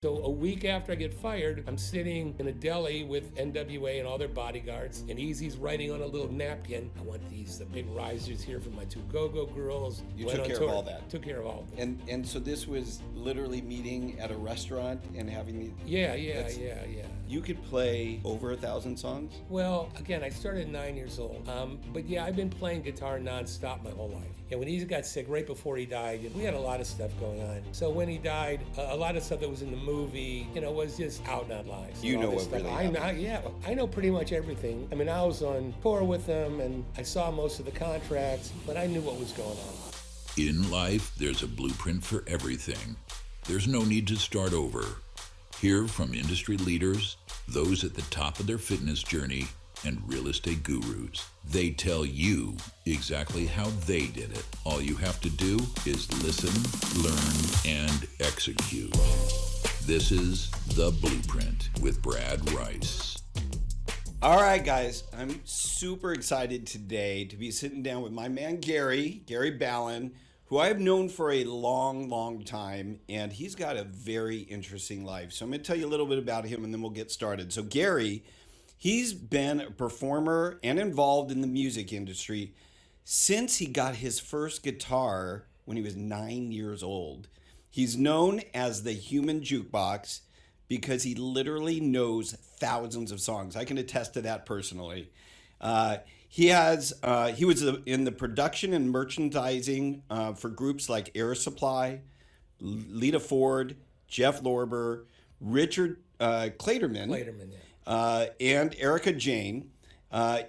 So a week after I get fired, I'm sitting in a deli with NWA and all their bodyguards, and Easy's writing on a little napkin, I want these big risers here for my two go-go girls. You Went took on care tour. of all that. Took care of all of them. And so this was literally meeting at a restaurant and having the... Yeah. You could play over 1,000 songs? Well, again, I started at 9 years old. But yeah, I've been playing guitar nonstop my whole life. And when Easy got sick, right before he died, we had a lot of stuff going on. So when he died, a lot of stuff that was in the movie, was just out and online. So You know all this what stuff. really I know pretty much everything. I mean, I was on tour with them, and I saw most of the contracts, but I knew what was going on. In life, there's a blueprint for everything. There's no need to start over. Hear from industry leaders, those at the top of their fitness journey, and real estate gurus. They tell you exactly how they did it. All you have to do is listen, learn, and execute. This is The Blueprint with Brad Rice. All right, guys, I'm super excited today to be sitting down with my man Gary Ballin, who I've known for a long time, and he's got a very interesting life. So I'm going to tell you a little bit about him, and then we'll get started. So Gary, he's been a performer and involved in the music industry since he got his first guitar when he was 9 years old. He's known as the human jukebox because he literally knows thousands of songs. I can attest to that personally. He was in the production and merchandising for groups like Air Supply, Lita Ford, Jeff Lorber, Richard Clayderman, and Erica Jane,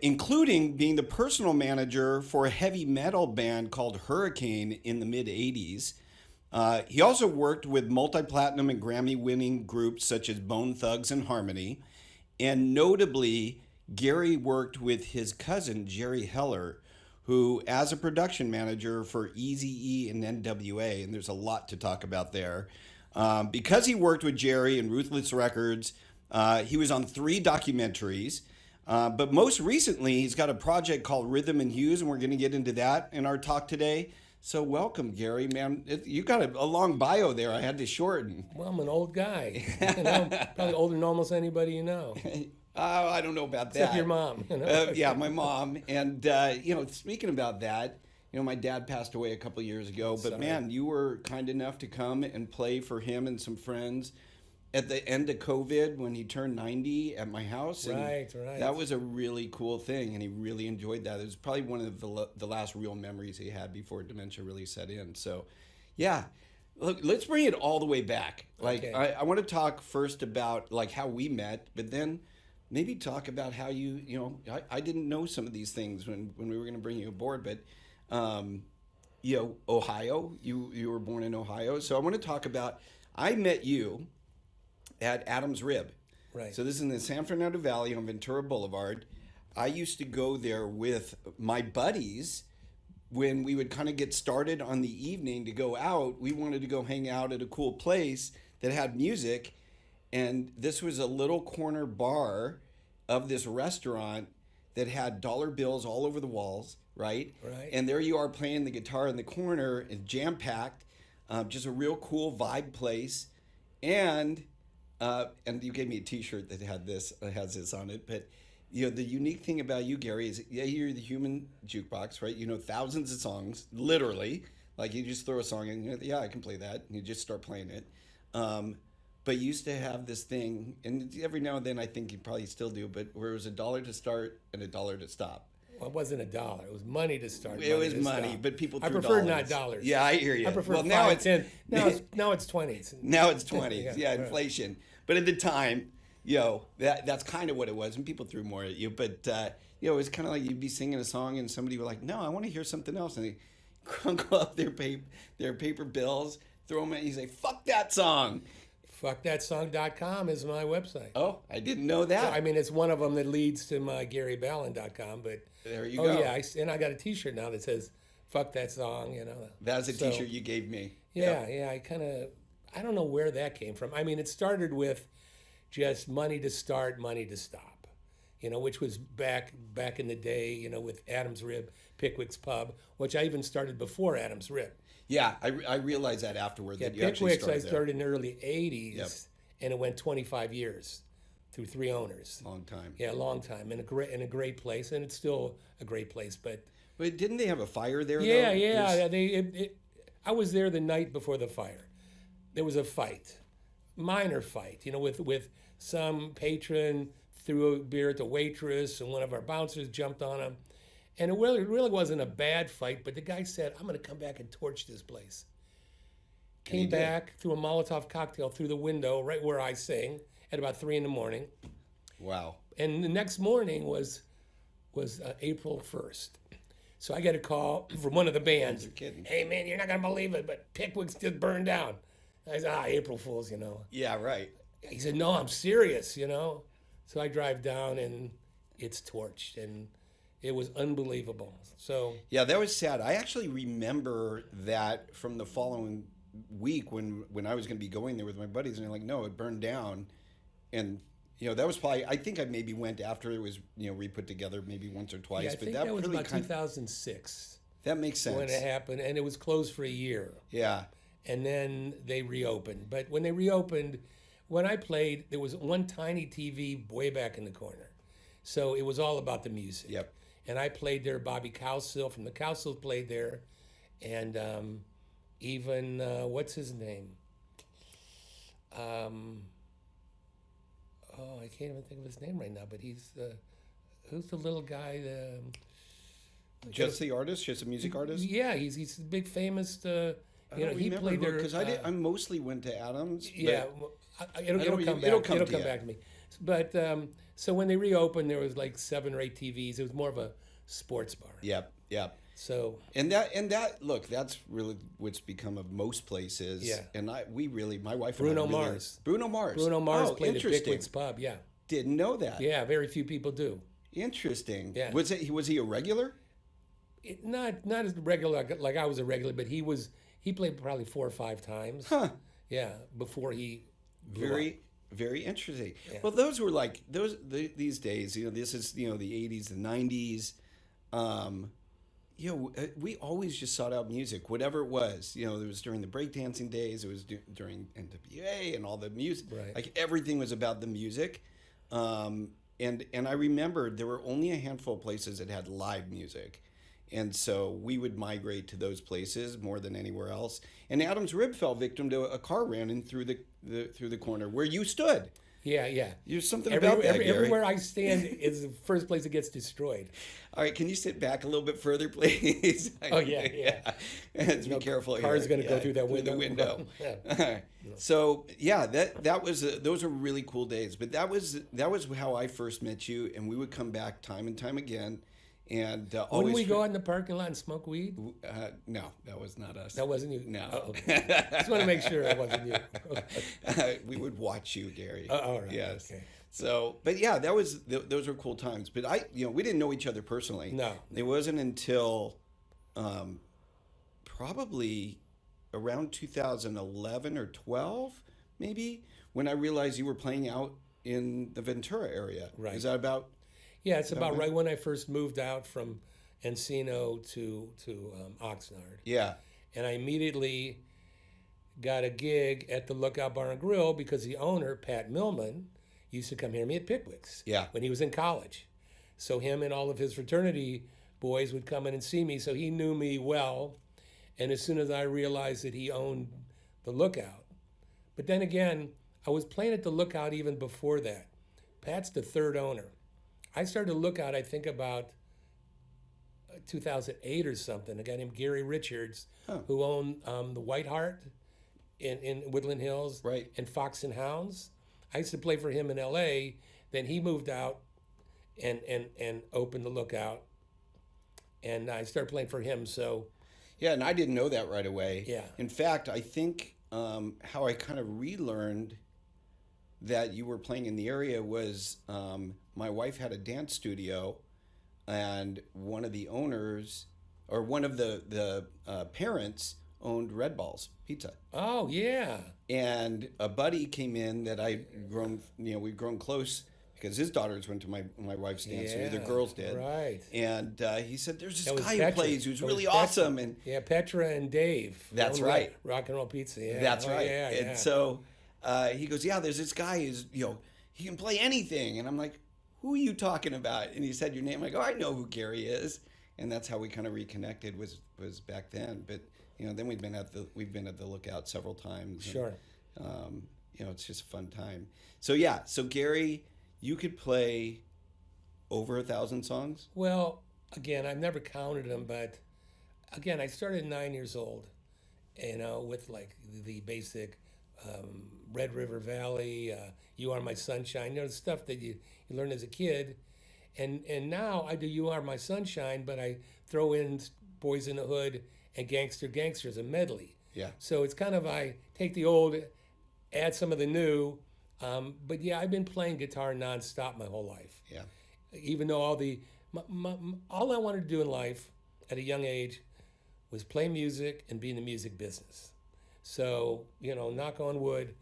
including being the personal manager for a heavy metal band called Hurricane in the mid-'80s. He also worked with multi-platinum and Grammy-winning groups such as Bone Thugs and Harmony. And notably, Gary worked with his cousin, Jerry Heller, who, as a production manager for Eazy-E and NWA, and there's a lot to talk about there. Because he worked with Jerry and Ruthless Records, he was on 3 documentaries. But most recently, he's got a project called Rhythm and Hues, and we're going to get into that in our talk today. So welcome, Gary, man. You got a long bio there. I had to shorten. Well, I'm an old guy. Probably older than almost anybody you know. I don't know about that. Except your mom. Yeah, my mom. And, speaking about that, my dad passed away a couple years ago. But, Sorry. man, you were kind enough to come and play for him and some friends at the end of COVID when he turned 90 at my house. And Right. that was a really cool thing, and he really enjoyed that. It was probably one of the last real memories he had before dementia really set in. So, yeah. Look, let's bring it all the way back. Okay. I want to talk first about, how we met, but then maybe talk about how I didn't know some of these things when we were going to bring you aboard, but, Ohio, you were born in Ohio. So I want to talk about, I met you at Adam's Rib. Right. So this is in the San Fernando Valley on Ventura Boulevard. I used to go there with my buddies when we would kind of get started on the evening to go out. We wanted to go hang out at a cool place that had music. And this was a little corner bar of this restaurant that had dollar bills all over the walls, right? Right. And there you are playing the guitar in the corner, jam-packed, just a real cool vibe place. And you gave me a T-shirt that has this on it. But the unique thing about you, Gary, is you're the human jukebox, right? You know thousands of songs, literally. Like you just throw a song in, I can play that, and you just start playing it. But you used to have this thing, and every now and then I think you probably still do, but where it was $1 to start and $1 to stop. Well, it wasn't $1. It was money to start. It was to money, stop. but people I threw prefer dollars. not dollars. Yeah, I hear you. I prefer well, 5, 10. Now it's 20s. Now it's 20s. Yeah, inflation. But at the time, that's kind of what it was, and people threw more at you. But it was kind of like you'd be singing a song, and somebody would like, "No, I want to hear something else," and they crunkle up their paper bills, throw them at you, and say, "Fuck that song." FuckThatSong.com is my website. Oh, I didn't know that. So, I mean, it's one of them that leads to my GaryBallin.com, but there you go. Oh yeah, and I got a T-shirt now that says "Fuck That Song." That's a T-shirt you gave me. Yeah, yeah. I don't know where that came from. I mean, it started with just money to start, money to stop. Which was back in the day. With Adam's Rib, Pickwick's Pub, which I even started before Adam's Rib. Yeah, I realized that afterward. Yeah, that you actually Pickwick's started I started in the early '80s. Yep. and it went 25 years through 3 owners. Long time. Yeah, a long time, and a great place, and it's still a great place. But didn't they have a fire there? yeah, though? yeah, I was there the night before the fire. There was a fight, minor fight, with some patron threw a beer at the waitress, and one of our bouncers jumped on him, and it really wasn't a bad fight. But the guy said, "I'm going to come back and torch this place." Came back, threw a Molotov cocktail through the window right where I sing at about 3 a.m. Wow. And the next morning was April 1st. So I get a call from one of the bands. You're kidding. Hey, man, you're not going to believe it, but Pickwick's just burned down. I said, April Fools, Yeah, right. He said, no, I'm serious, So I drive down, and it's torched, and it was unbelievable. So Yeah, that was sad. I actually remember that from the following week when I was going to be going there with my buddies, and they're like, no, it burned down. And that was probably, I think I maybe went after it was re-put together maybe once or twice. yeah, I but think that that was really about 2006 that makes sense. when it happened, and it was closed for a year. Yeah. And then they reopened. But when they reopened, when I played, there was one tiny TV way back in the corner. So it was all about the music. Yep. And I played there. Bobby Cowsill from the Cowsills played there. And even, what's his name? I can't even think of his name right now, but he's, who's the little guy? Just the artist? Just a music artist? Yeah, he's a big famous, he played there. Because I mostly went to Adams. Yeah, it'll come back. It'll come back to me. But so when they reopened, there was like 7 or 8 TVs. It was more of a sports bar. Yep. So and that look, that's really what's become of most places. Yeah. And my wife Bruno and I really, Mars. Bruno Mars. Bruno Mars played at interesting. Pickwick's Pub. Yeah. Didn't know that. Yeah, very few people do. Interesting. Yeah. Was he a regular? Not as regular like I was a regular, but he played probably 4 or 5 times. Huh. Yeah, before he blew up. Very interesting. Yeah. Well, those were like these days. This is the 80s, the 90s. We always just sought out music, whatever it was. It was during the breakdancing days. It was during NWA and all the music. Right. Like everything was about the music. And I remembered there were only a handful of places that had live music. And so we would migrate to those places more than anywhere else. And Adam's Rib fell victim to a car ran in through the corner where you stood. Yeah. There's something about that, Gary. Everywhere I stand is the first place it gets destroyed. All right, can you sit back a little bit further, please? Oh, yeah. Let's be careful here. Car's going to go through that window. The window. Yeah. All right. So that was those are really cool days. But that was how I first met you, and we would come back time and time again. And Wouldn't always we go out in the parking lot and smoke weed? No, that was not us. That wasn't you? No. Oh, okay. Just want to make sure it wasn't you. We would watch you, Gary. All right. Yes. Okay. So, but those were cool times. But we didn't know each other personally. No. It wasn't until probably around 2011 or 12, maybe, when I realized you were playing out in the Ventura area. Right. Is that about? Yeah, it's about right when I first moved out from Encino to Oxnard. Yeah. And I immediately got a gig at the Lookout Bar and Grill because the owner, Pat Millman, used to come hear me at Pickwick's when he was in college. So him and all of his fraternity boys would come in and see me, so he knew me well. And as soon as I realized that he owned the Lookout. But then again, I was playing at the Lookout even before that. Pat's the 3rd owner. I started to Lookout, I think, about 2008 or something. A guy named Gary Richards, who owned the White Hart in Woodland Hills, right, and Fox and Hounds. I used to play for him in L.A. Then he moved out and opened the Lookout, and I started playing for him. So, yeah, and I didn't know that right away. Yeah. In fact, I think how I kind of relearned that you were playing in the area was my wife had a dance studio, and one of the owners, or one of the parents, owned Red Balls Pizza. Oh, yeah. And a buddy came in that we'd grown close because his daughters went to my wife's dance studio. The girls did. Right. And he said, there's this That was guy Petra. who plays who's That was really Petra. awesome. And Yeah, Petra and Dave. That's Owned right. Rock and Roll Pizza. Yeah. that's Oh, right. Yeah, and yeah. so he goes, yeah, there's this guy who's, he can play anything. And I'm like, who are you talking about? And he said your name. I go, I know who Gary is. And that's how we kind of reconnected was back then. But, then we've been at the Lookout several times. Sure. And, it's just a fun time. So, yeah. So, Gary, you could play over 1,000 songs? Well, again, I've never counted them, but again, I started 9 years old, with like the basic Red River Valley, You Are My Sunshine, the stuff that you learn as a kid. And now I do You Are My Sunshine, but I throw in Boys in the Hood and Gangster as a medley. Yeah. So it's kind of, I take the old, add some of the new. But yeah, I've been playing guitar nonstop my whole life. Yeah. Even though all I wanted to do in life at a young age was play music and be in the music business. So, knock on wood,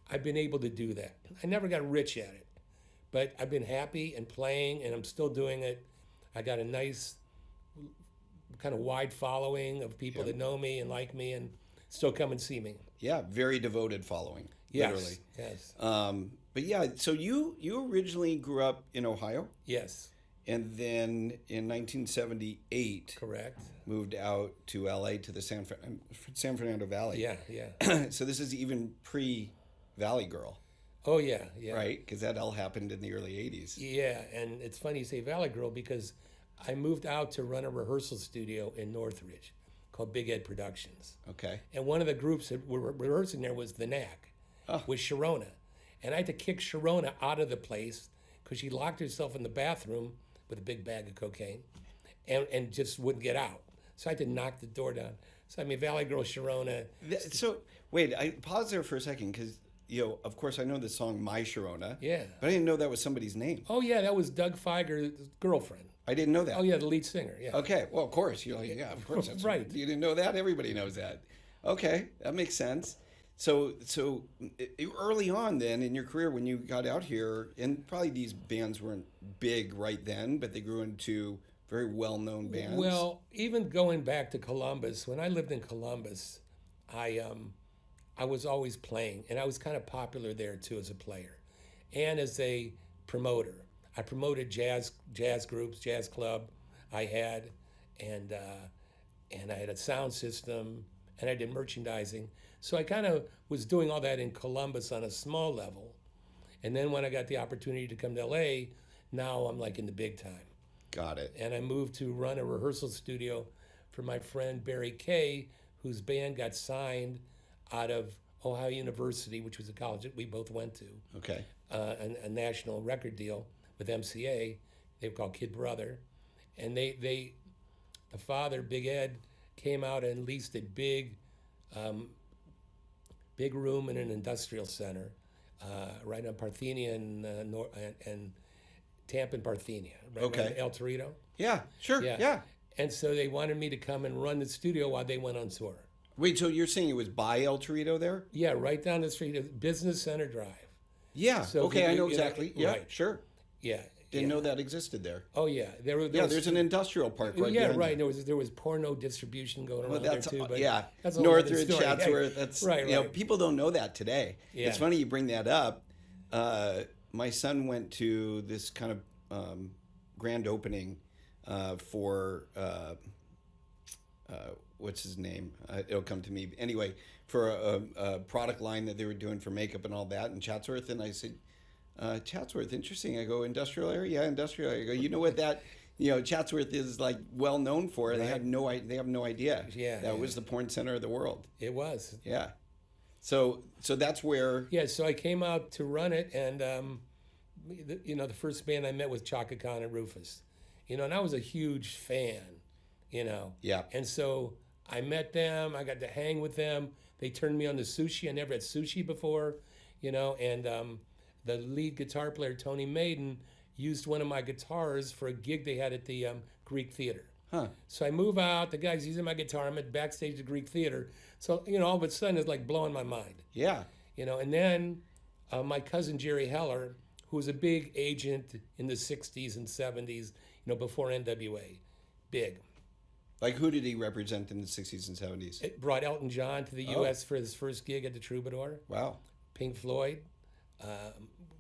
I've been able to do that. I never got rich at it, but I've been happy and playing, and I'm still doing it. I got a nice kind of wide following of people that know me and like me and still come and see me. Yeah, very devoted following, Yes, literally. yes. But yeah, so you originally grew up in Ohio, Yes, and then in 1978 correct. moved out to LA to the San Fernando Valley. Yeah, yeah. So this is even pre-Valley Girl, Oh, yeah, yeah. right? Because that all happened in the early 80s. Yeah, and it's funny you say Valley Girl because I moved out to run a rehearsal studio in Northridge called Big Ed Productions. Okay. And one of the groups that were rehearsing there was the Knack, with Sharona. And I had to kick Sharona out of the place because she locked herself in the bathroom with a big bag of cocaine and just wouldn't get out. So I had to knock the door down. So Valley Girl, Sharona. So wait, I pause there for a second because of course I know the song My Sharona. Yeah. But I didn't know that was somebody's name. Oh, yeah, that was Doug Feiger's girlfriend. I didn't know that. Oh, yeah, the lead singer, yeah. Okay, well, of course. Yeah, of course. That's Right. You didn't know that? Everybody knows that. Okay, that makes sense. So early on then in your career when you got out here, and probably these bands weren't big right then, but they grew into very well-known bands. Well, even going back to Columbus, when I lived in Columbus, I was always playing, and I was kind of popular there too as a player, and as a promoter. I promoted jazz groups, jazz club I had, and I had a sound system, and I did merchandising. So I kind of was doing all that in Columbus on a small level. And then when I got the opportunity to come to LA, now I'm like in the big time. Got it. And I moved to run a rehearsal studio for my friend Barry Kay, whose band got signed out of Ohio University, which was a college that we both went to. Okay. A national record deal with MCA. They were called Kid Brother. And the father, Big Ed, came out and leased a big room in an industrial center right on Parthenia and Tampa and Parthenia, right around El Torito. Yeah, sure, yeah. And so they wanted me to come and run the studio while they went on tour. Wait, so you're saying it was by El Torito there? Yeah, right down the street, Business Center Drive. Yeah, So okay, I know you exactly. Yeah, right. sure. Yeah. Didn't know that existed there. Oh, yeah. There's an industrial park right Yeah, behind right. you. There was porno distribution going Well, around there that's too. But yeah. that's a whole other Northridge, story. Chatsworth. That's right. People don't know that today. Yeah. It's funny you bring that up. My son went to this kind of grand opening for what's his name? It'll come to me anyway. For a product line that they were doing for makeup and all that in Chatsworth, and I said, Chatsworth, interesting. I go, industrial area? Yeah, industrial area. I go, you know what that, Chatsworth is like well known for? Right. They have no idea. Yeah. That was the porn center of the world. It was. Yeah. So that's where. Yeah, so I came out to run it, and the first band I met was Chaka Khan and Rufus, and I was a huge fan, Yeah. And so I met them. I got to hang with them. They turned me on to sushi. I never had sushi before, and the lead guitar player, Tony Maiden, used one of my guitars for a gig they had at the Greek Theater. Huh. So I move out. The guy's using my guitar. I'm at backstage at Greek Theater. So, all of a sudden it's like blowing my mind. Yeah. And then my cousin Jerry Heller, who was a big agent in the 60s and 70s, before NWA, big. Like who did he represent in the 60s and 70s? It brought Elton John to the U.S. for his first gig at the Troubadour. Wow. Pink Floyd,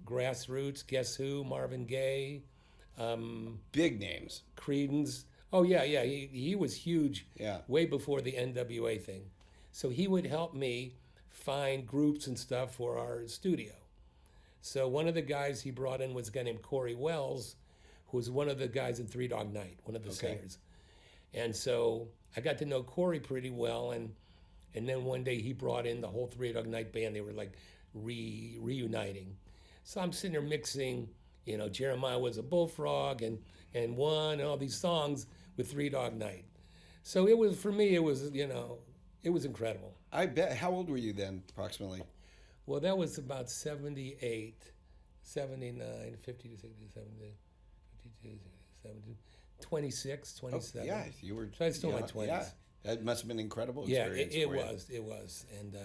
Grassroots, Guess Who, Marvin Gaye, Big names. Creedence. Oh yeah, yeah. He was huge. Yeah. Way before the NWA thing. So he would help me find groups and stuff for our studio. So one of the guys he brought in was a guy named Corey Wells, who was one of the guys in Three Dog Night, one of the singers. And so I got to know Corey pretty well, and then one day he brought in the whole Three Dog Night band. They were like reuniting. So I'm sitting there mixing, you know, Jeremiah Was a Bullfrog and One and all these songs with Three Dog Night. So it was, for me, it was, you know, it was incredible. I bet. How old were you then, approximately? Well, that was about 78, 79, 50 to 60, 70, 52, 70, 26, 27. Yeah, you were. So I was still in my young. 20s. Yeah, that must have been an incredible Yeah, experience. it for you. was. It was. And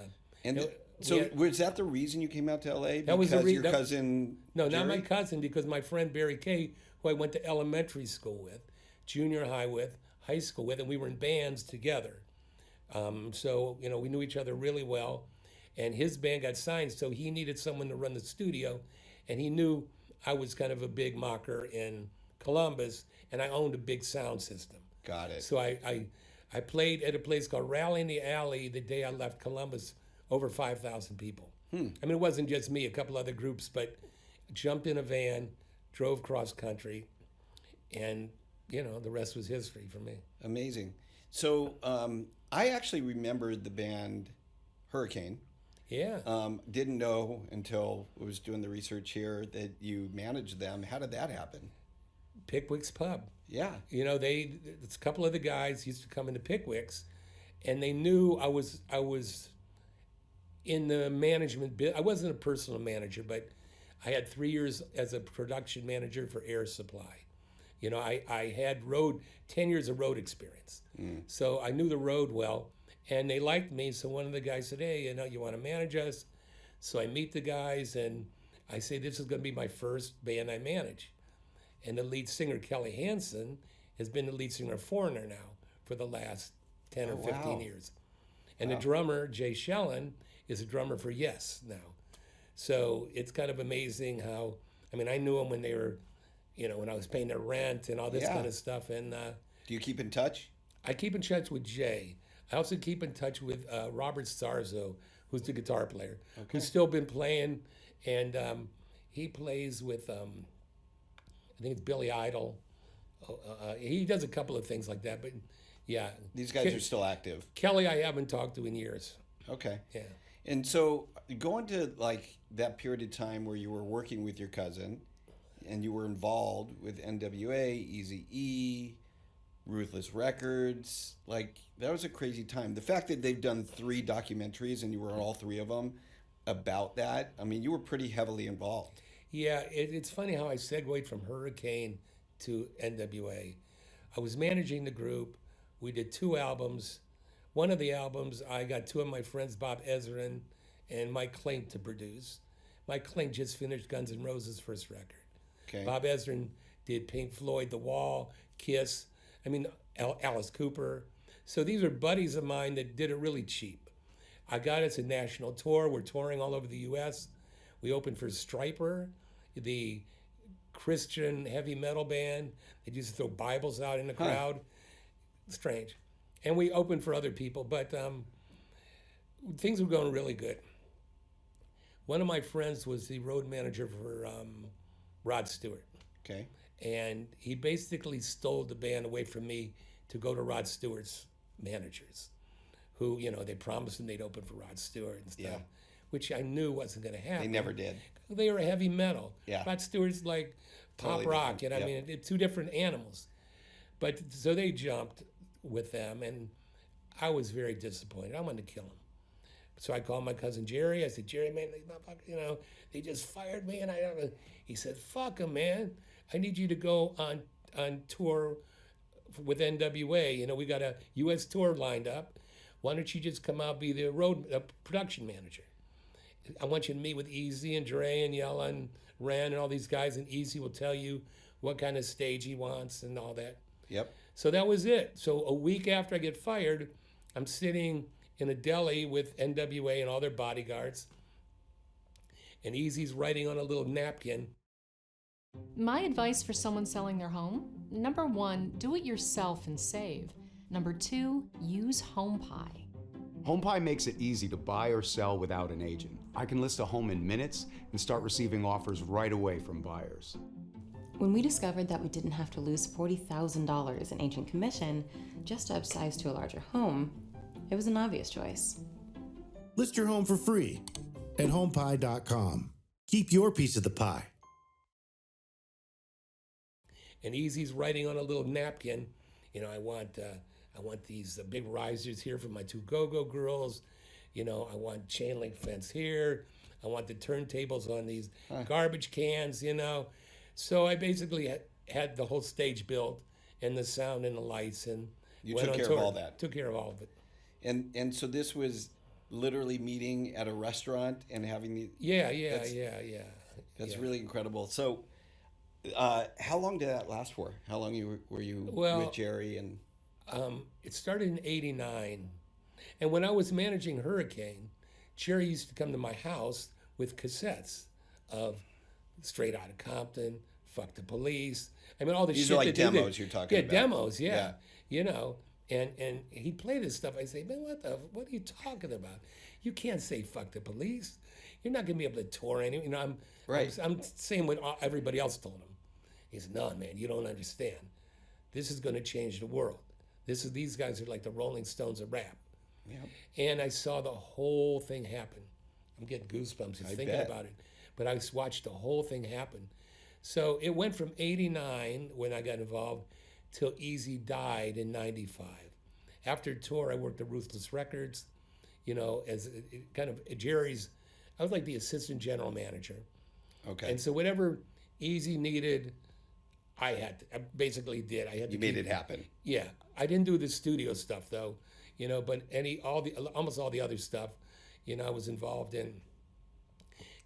you know, so, was that the reason you came out to LA? That was the Because your that- cousin. No, not my Jerry? cousin, because my friend Barry Kay, who I went to elementary school with, junior high with, high school with, and we were in bands together. So, you know, we knew each other really well. And his band got signed, so he needed someone to run the studio. And he knew I was kind of a big mocker in Columbus, and I owned a big sound system. Got it. So I played at a place called Rally in the Alley the day I left Columbus, over 5,000 people. I mean, it wasn't just me, a couple other groups, but jumped in a van, drove cross country, and, you know, the rest was history for me. Amazing. So I actually remembered the band Hurricane. Yeah. Didn't know until I was doing the research here that you managed them. How did that happen? Pickwick's Pub. Yeah. You know, it's a couple of the guys used to come into Pickwick's, and they knew I was in the management bit. I wasn't a personal manager, but I had 3 years as a production manager for Air Supply. You know, I had 10 years of road experience. So I knew the road well, and they liked me. So one of the guys said, hey, you know, you want to manage us? So I meet the guys, and I say, this is going to be my first band I manage. And the lead singer, Kelly Hansen, has been the lead singer of Foreigner now for the last 10 or 15 wow. years. And the drummer, Jay Shellen, is a drummer for Yes now. So it's kind of amazing how, I mean, I knew them when they were, you know, when I was paying their rent and all this Yeah. kind of stuff. And Do you keep in touch? I keep in touch with Jay. I also keep in touch with Robert Starzo, who's the guitar player, who's still been playing. And he plays with, I think it's Billy Idol. He does a couple of things like that, but yeah. These guys are still active. Kelly, I haven't talked to in years. Okay. Yeah. And so going to like that period of time where you were working with your cousin and you were involved with NWA, Eazy-E, Ruthless Records, like that was a crazy time. The fact that they've done 3 documentaries and you were on all 3 of them about that, I mean, you were pretty heavily involved. Yeah, it's funny how I segued from Hurricane to NWA. I was managing the group. We did 2 albums. One of the albums, I got 2 of my friends, Bob Ezrin and Mike Klink, to produce. Mike Klink just finished Guns N' Roses' first record. Okay. Bob Ezrin did Pink Floyd, The Wall, Kiss, Alice Cooper. So these are buddies of mine that did it really cheap. I got us a national tour. We're touring all over the U.S. We opened for Stryper, the Christian heavy metal band that used to throw Bibles out in the crowd. Strange. And we opened for other people, but things were going really good. One of my friends was the road manager for Rod Stewart. Okay. And he basically stole the band away from me to go to Rod Stewart's managers, who, you know, they promised him they'd open for Rod Stewart and stuff, Yeah. which I knew wasn't going to happen. They never did. They were heavy metal. Yeah. Rod Stewart's like pop Totally rock, different. and I mean, they're 2 different animals. But so they jumped with them, and I was very disappointed. I wanted to kill him. So I called my cousin Jerry. I said, Jerry, man, you know, they just fired me, and I don't know. He said, fuck them, man. I need you to go on tour with NWA. You know, we got a U.S. tour lined up. Why don't you just come out, be the production manager? I want you to meet with Easy and Dre and Yella and Ren and all these guys, and Easy will tell you what kind of stage he wants and all that. Yep. So that was it. So a week after I get fired, I'm sitting in a deli with NWA and all their bodyguards, and Easy's writing on a little napkin. My advice for someone selling their home: number 1, do it yourself and save. Number 2, use HomePie. HomePie makes it easy to buy or sell without an agent. I can list a home in minutes and start receiving offers right away from buyers. When we discovered that we didn't have to lose $40,000 in agent commission just to upsize to a larger home, it was an obvious choice. List your home for free at homepie.com. Keep your piece of the pie. And Easy's writing on a little napkin, I want these big risers here for my 2 go-go girls. I want chain link fence here. I want the turntables on these garbage cans, So I basically had the whole stage built and the sound and the lights, and You went took on care tour. of all that. Took care of all of it. And so this was literally meeting at a restaurant and having the... Yeah. That's really incredible. So how long did that last for? How long were you with Jerry? And It started in '89, and when I was managing Hurricane, Jerry used to come to my house with cassettes of Straight Outta Compton, Fuck the Police. I mean, all the These shit are like that demos you're talking about. Yeah, demos, yeah. And he'd play this stuff. I say, man, what are you talking about? You can't say fuck the police. You're not gonna be able to tour anyway. I'm saying what everybody else told him. He said, no, man, you don't understand. This is gonna change the world. These guys are like the Rolling Stones of rap. Yep. And I saw the whole thing happen. I'm getting goosebumps just thinking about it. But I watched the whole thing happen. So it went from '89, when I got involved, till Easy died in '95. After tour, I worked at Ruthless Records, as kind of Jerry's. I was like the assistant general manager. Okay. And so whatever Easy needed, I basically did. You made it happen. Yeah, I didn't do the studio stuff though, but almost all the other stuff, I was involved in.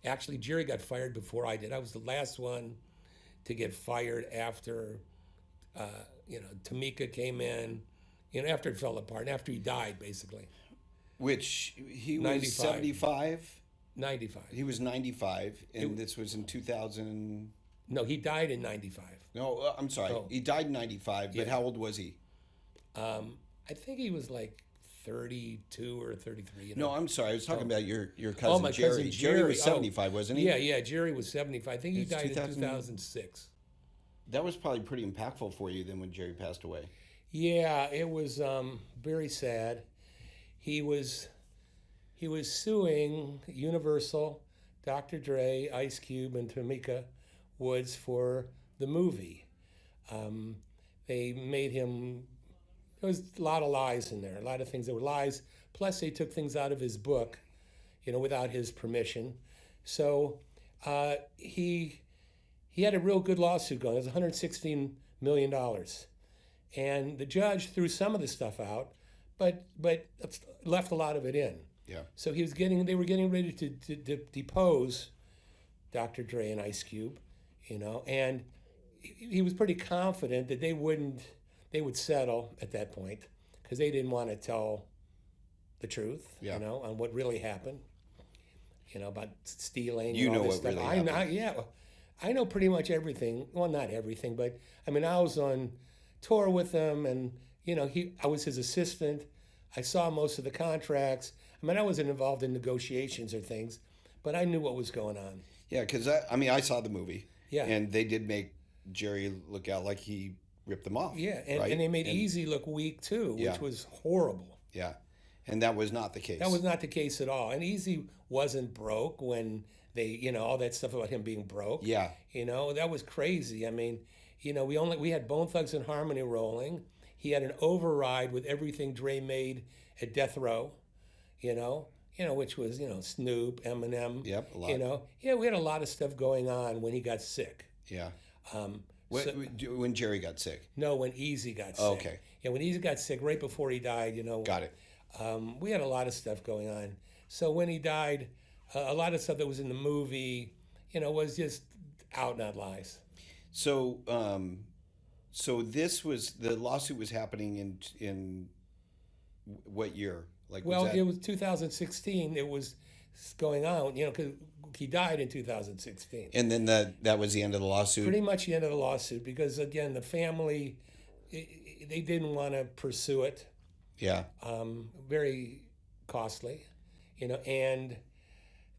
Actually, Jerry got fired before I did. I was the last one to get fired after, Tamika came in, after it fell apart, and after he died, basically. Which he was 95. 75? 95. He was 95, and this was in 2000. No, he died in 95. No, I'm sorry. Oh. He died in 95, but how old was he? I think he was like 32 or 33. No, I'm sorry. I was talking about your cousin, my Jerry. cousin Jerry was 75, wasn't he? Yeah, Jerry was 75. I think he died in 2006. That was probably pretty impactful for you then when Jerry passed away. Yeah, it was very sad. He was suing Universal, Dr. Dre, Ice Cube, and Tamika Woods for the movie. They made him. There was a lot of lies in there, a lot of things that were lies. Plus, they took things out of his book, without his permission. So he had a real good lawsuit going. It was $116 million, and the judge threw some of the stuff out, but left a lot of it in. Yeah. So they were getting ready to depose Dr. Dre and Ice Cube, and he was pretty confident that they would settle at that point because they didn't want to tell the truth, on what really happened, about stealing. You and all know this what stuff. really happened. I know pretty much everything. Well, not everything, but I mean, I was on tour with him, and I was his assistant. I saw most of the contracts. I mean, I wasn't involved in negotiations or things, but I knew what was going on. Yeah, because I saw the movie. Yeah. And they did make Jerry look out like he ripped them off. Yeah, and, right? and they made Easy look weak too, which was horrible. Yeah, and that was not the case. That was not the case at all. And Easy wasn't broke when they, all that stuff about him being broke. Yeah. That was crazy. I mean, we had Bone Thugs and Harmony rolling. He had an override with everything Dre made at Death Row, which was, Snoop, Eminem. Yep, a lot. We had a lot of stuff going on when he got sick. Yeah. When Jerry got sick? No, when Easy got sick. Oh, okay. Yeah, when Easy got sick, right before he died, Got it. We had a lot of stuff going on. So when he died, a lot of stuff that was in the movie, was just out and out lies. So, this was, the lawsuit was happening in what year? It was 2016. It was going on, because he died in 2016. And then that was the end of the lawsuit. Pretty much the end of the lawsuit because, again, the family, they didn't want to pursue it. Yeah. Very costly, and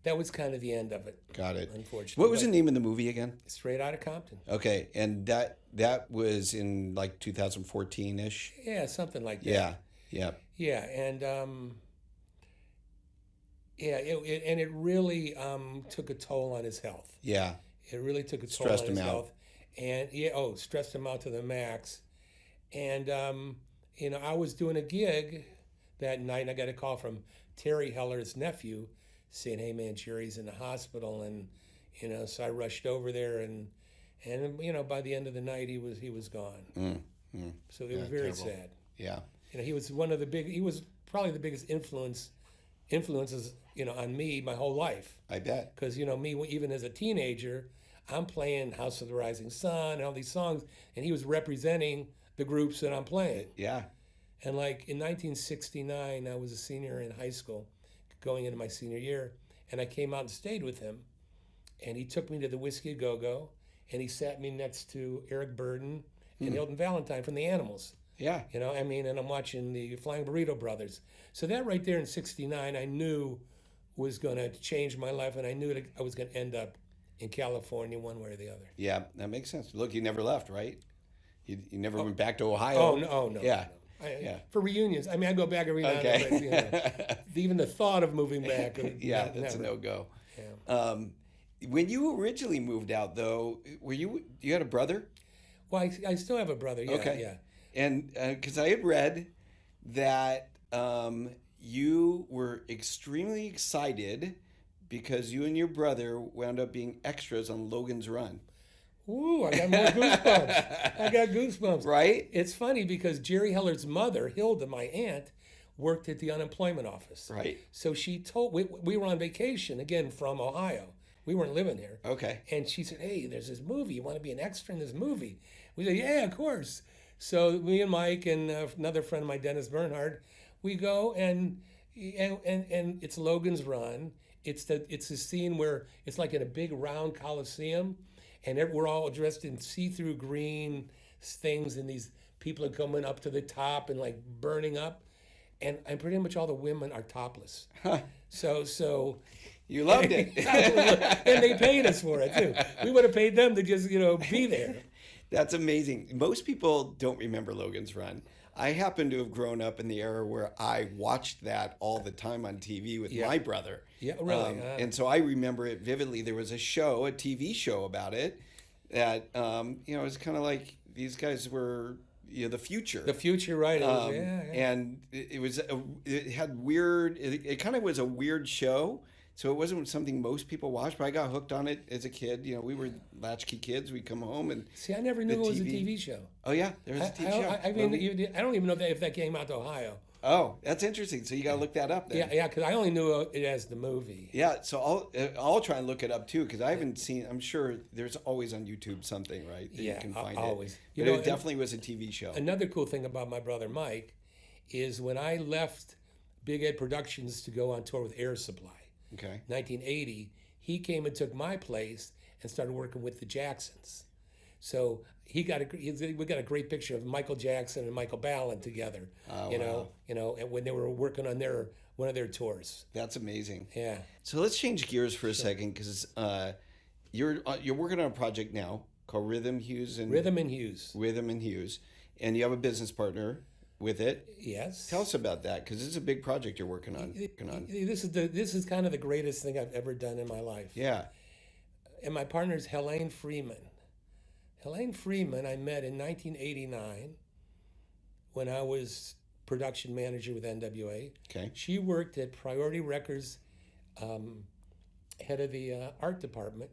that was kind of the end of it. Got it. Unfortunately. What was the name of the movie again? Straight Outta Compton. Okay, and that was in like 2014-ish? Yeah, something like that. Yeah, yeah. Yeah, and it really took a toll on his health. Yeah. It really took a toll Stressed on him his out. health. And stressed him out to the max. And I was doing a gig that night, and I got a call from Terry Heller's nephew saying, "Hey man, Jerry's in the hospital," and so I rushed over there, and by the end of the night he was gone. So it was very terrible. sad. Yeah. He was he was probably the biggest influences on me my whole life. I bet. Because me, even as a teenager, I'm playing House of the Rising Sun and all these songs, and he was representing the groups that I'm playing. Yeah. And like in 1969, I was a senior in high school, going into my senior year, and I came out and stayed with him, and he took me to the Whiskey A Go Go, and he sat me next to Eric Burden and Hilton Valentine from the Animals. Yeah. And I'm watching the Flying Burrito Brothers. So that right there in '69, I knew was going to change my life, and I knew that I was going to end up in California one way or the other. Yeah, that makes sense. Look, you never left, right? You never went back to Ohio. Oh, no. Yeah. No. Yeah. For reunions. I mean, I go back every now and then, but, even the thought of moving back. Yeah, that's never. a no-go. Yeah. When you originally moved out, though, you had a brother? Well, I still have a brother, yeah. Okay. Yeah. And because I had read that you were extremely excited because you and your brother wound up being extras on Logan's Run. Ooh, I got more goosebumps. I got goosebumps. Right? It's funny because Jerry Heller's mother, Hilda, my aunt, worked at the unemployment office. Right. So she told, we were on vacation, again, from Ohio. We weren't living here. Okay. And she said, "Hey, there's this movie. You want to be an extra in this movie?" We said, "Yeah, of course." So me and Mike and another friend of mine, Dennis Bernhard, we go and it's Logan's Run. It's a scene where it's like in a big round coliseum, and we're all dressed in see-through green things, and these people are coming up to the top and like burning up, and pretty much all the women are topless. So You loved it. and they paid us for it too. We would have paid them to just be there. That's amazing. Most people don't remember Logan's Run. I happen to have grown up in the era where I watched that all the time on TV with my brother. Yeah, really. And so I remember it vividly. There was a TV show about it that, it was kind of like these guys were, the future. The future, right? It was, And it had weird, it kind of was a weird show. So it wasn't something most people watched, but I got hooked on it as a kid. We were latchkey kids. We'd come home and See, I never knew it was a TV show. Oh yeah, there was a TV show. I mean, I don't even know if that came out to Ohio. Oh, that's interesting. So you got to look that up then. Yeah, because I only knew it as the movie. Yeah, so I'll try and look it up too because I haven't seen. I'm sure there's always on YouTube something, right? That you can find always. it. But it definitely was a TV show. Another cool thing about my brother Mike is when I left Big Ed Productions to go on tour with Air Supply. Okay. 1980, he came and took my place and started working with the Jacksons. So we got a great picture of Michael Jackson and Michael Ballin together. Wow. And when they were working on one of their tours. That's amazing. Yeah. So let's change gears for a second because you're working on a project now called Rhythm and Hues. Rhythm and Hues, and you have a business partner with it. Yes. Tell us about that because it's a big project you're working on. This is kind of the greatest thing I've ever done in my life. Yeah. And my partner is Helane Freeman. Helane Freeman I met in 1989 when I was production manager with NWA. Okay. She worked at Priority Records, head of the art department,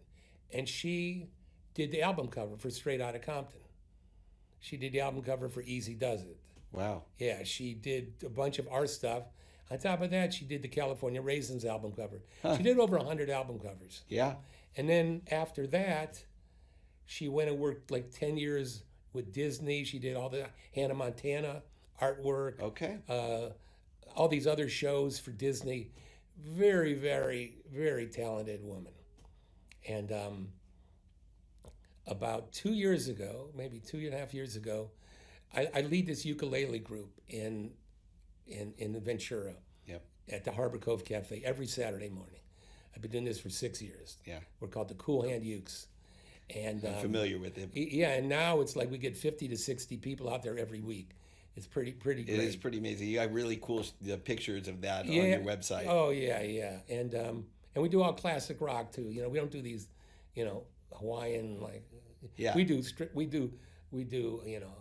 and she did the album cover for Straight Outta Compton. She did the album cover for Easy Does It. Wow. Yeah, she did a bunch of art stuff. On top of that, she did the California Raisins album cover. She did over 100 album covers. Yeah. And then after that, she went and worked like 10 years with Disney. She did all the Hannah Montana artwork. Okay. All these other shows for Disney. very, very, very talented woman. And about 2 years ago, maybe 2.5 years ago, I lead this ukulele group in Ventura. Yep. At the Harbor Cove Cafe every Saturday morning. I've been doing this for 6 years. Yeah. We're called the Cool Hand Ukes. And I'm familiar with it. Yeah, and now it's like we get 50 to 60 people out there every week. It's pretty great. It is pretty amazing. You got really cool pictures of that on your website. Oh yeah. And we do all classic rock too. You know, we don't do these, you know, Hawaiian like. Yeah. We do you know,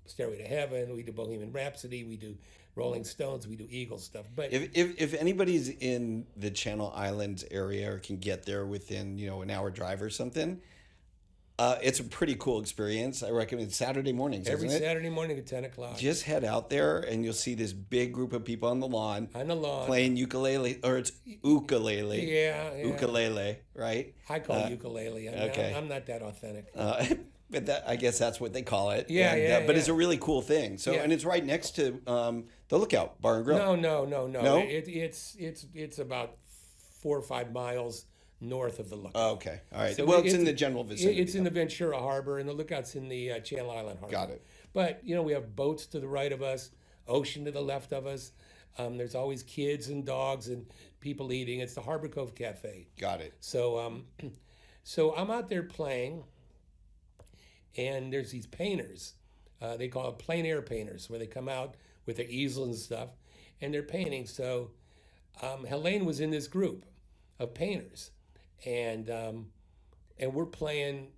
Stairway to Heaven. We do Bohemian Rhapsody. We do Rolling Stones. We do Eagles stuff. But if anybody's in the Channel Islands area or can get there within, you know, an hour drive or something, it's a pretty cool experience. I recommend Saturday mornings. Every isn't it? Saturday morning at 10 o'clock. Just head out there and you'll see this big group of people on the lawn. Playing ukulele, or it's ukulele. Yeah. Ukulele, right? I call it ukulele. I'm not that authentic. But I guess that's what they call it. Yeah. But it's a really cool thing. So, and it's right next to the Lookout Bar and Grill. No. No? It's about 4 or 5 miles north of the Lookout. Oh, okay. All right. So well, it's in the general vicinity. It's in the Ventura Harbor, and the Lookout's in the Channel Island Harbor. Got it. But, you know, we have boats to the right of us, ocean to the left of us. There's always kids and dogs and people eating. It's the Harbor Cove Cafe. Got it. So, so I'm out there playing, and there's these painters. They call it plein air painters, where they come out with their easels and stuff, and they're painting. So Helane was in this group of painters, and we're playing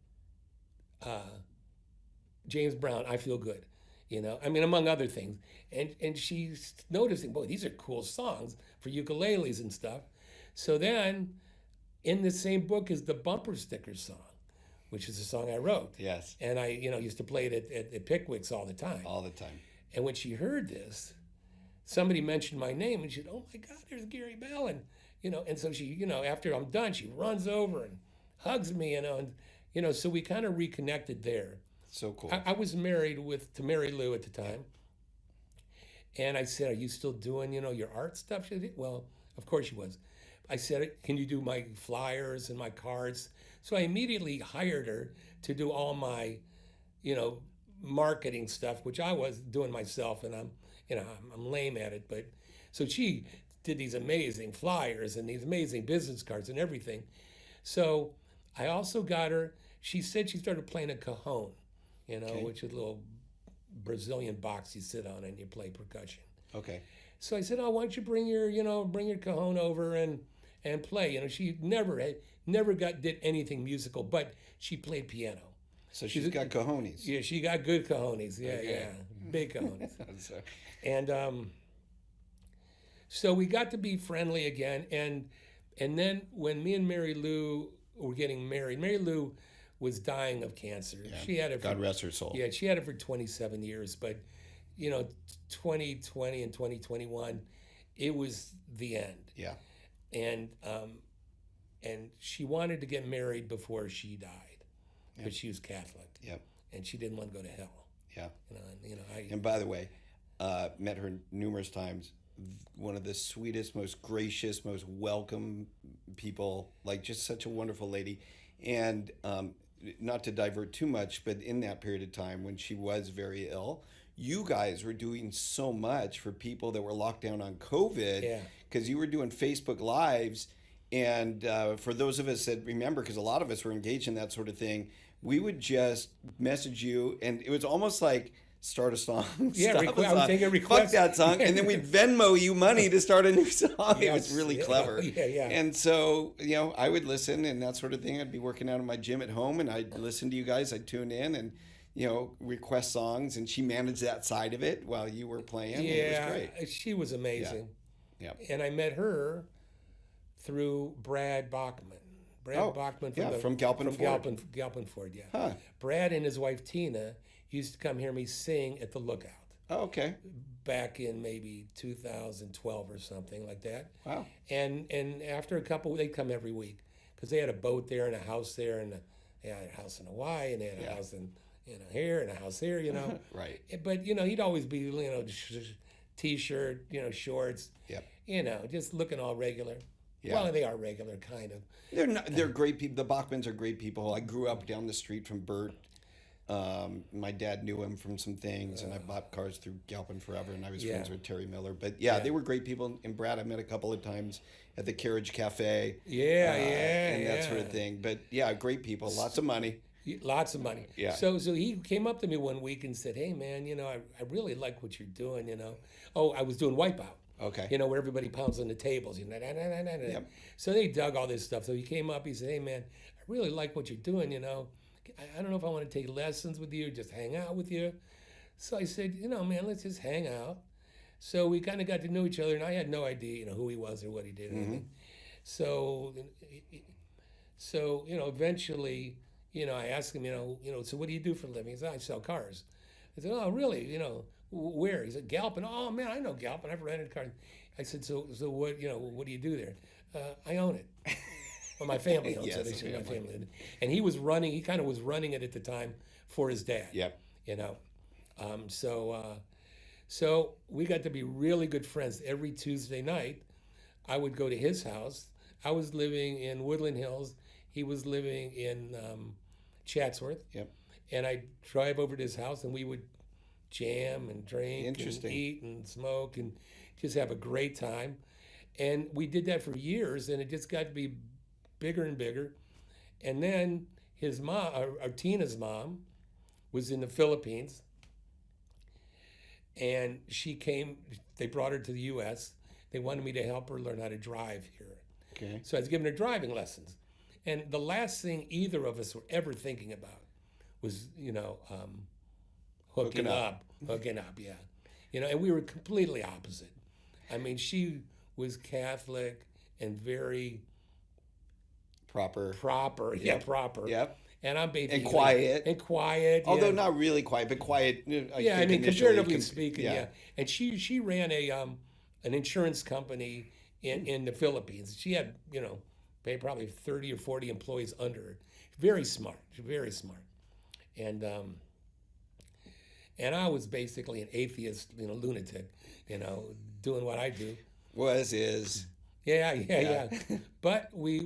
James Brown, I Feel Good, you know, I mean, among other things. And she's noticing, boy, these are cool songs for ukuleles and stuff. So then in the same book is the bumper sticker song, which is a song I wrote. Yes. And I, you know, used to play it at Pickwick's all the time. All the time. And when she heard this, somebody mentioned my name, and she said, oh my God, there's Gary Ballin. You know, and so she, you know, after I'm done, she runs over and hugs me, you know, and, you know, so we kind of reconnected there. So cool. I was married to Mary Lou at the time. And I said, are you still doing, you know, your art stuff? She said, well, of course she was. I said, can you do my flyers and my cards? So I immediately hired her to do all my, you know, marketing stuff, which I was doing myself, and I'm lame at it. But so she did these amazing flyers and these amazing business cards and everything. So I also got her, she said she started playing a cajon, you know, which is a little Brazilian box you sit on and you play percussion. Okay. So I said, oh, why don't you bring your cajon over and play? You know, she never did anything musical, but she played piano. So she's got cojones. Yeah, she got good cojones. Yeah, big cojones. And so we got to be friendly again, and then when me and Mary Lou were getting married, Mary Lou was dying of cancer. Yeah. She had it. God rest her soul. Yeah, she had it for 27 years, but you know, 2020 and 2021, it was the end. Yeah. And she wanted to get married before she died, because she was Catholic. Yep. And she didn't want to go to hell. Yeah. And by the way, met her numerous times. One of the sweetest, most gracious, most welcome people. Like, just such a wonderful lady. And not to divert too much, but in that period of time when she was very ill, you guys were doing so much for people that were locked down on COVID, because you were doing Facebook Lives. And for those of us that remember, because a lot of us were engaged in that sort of thing, we would just message you, and it was almost like start a song. Yeah, I would take a request. Fuck that song, and then we'd Venmo you money to start a new song. It was really clever. Yeah. And so, you know, I would listen and that sort of thing. I'd be working out in my gym at home, and I'd listen to you guys. I'd tune in and, you know, request songs, and she managed that side of it while you were playing. Yeah, it was great. She was amazing. Yeah. And I met her through Brad Bachman. Bachman from Galpin Ford. Galpin Ford, yeah. Huh. Brad and his wife Tina used to come hear me sing at the Lookout. Oh, okay. Back in maybe 2012 or something like that. Wow. And after a couple, they'd come every week, because they had a boat there and a house there, and they had a house in Hawaii, and they had a house in, you know, here and a house here, you know. Right. But, you know, he'd always be, you know, t-shirt, shorts. Yep. Just looking all regular. Yeah. Well, they are regular, kind of. They're great people. The Bachmans are great people. I grew up down the street from Bert. My dad knew him from some things, and I bought cars through Galpin forever, and I was friends with Terry Miller. But they were great people. And Brad, I met a couple of times at the Carriage Cafe. And that sort of thing. But great people. Lots of money. Lots of money. Yeah. So he came up to me one week and said, "Hey, man, I really like what you're doing. Oh, I was doing Wipeout. Okay. Where everybody pounds on the tables. Yep. So they dug all this stuff. So he came up. He said, "Hey, man, I really like what you're doing. I don't know if I want to take lessons with you, just hang out with you." So I said, "Man, let's just hang out." So we kind of got to know each other, and I had no idea, who he was or what he did. Or anything. So eventually, I asked him, so what do you do for a living? He said, "I sell cars." I said, "Oh, really? Where?" He said, "Galpin." "Oh, man, I know Galpin. I've rented cars." I said, "So what? What do you do there?" "I own it." Well, my family owns it. My family owned it. And he was running. He kind of was running it at the time for his dad. Yep. So we got to be really good friends. Every Tuesday night, I would go to his house. I was living in Woodland Hills. He was living in Chatsworth. Yep. And I'd drive over to his house, and we would jam and drink and Interesting. eat and smoke and just have a great time. And we did that for years, and it just got to be bigger and bigger. And then his mom, or Tina's mom, was in the Philippines, and she came. They brought her to the U.S. They wanted me to help her learn how to drive here. Okay. So I was giving her driving lessons. And the last thing either of us were ever thinking about was, hooking up, yeah. And we were completely opposite. I mean, she was Catholic and very Proper. proper. Yep. And I'm basically And quiet. Although yeah. not really quiet, but quiet. Yeah, I mean, comparatively speaking, yeah. And she ran an insurance company in the Philippines. She had, probably 30 or 40 employees under her. Very smart, very smart. And I was basically an atheist, lunatic, doing what I do. Is. Yeah. But we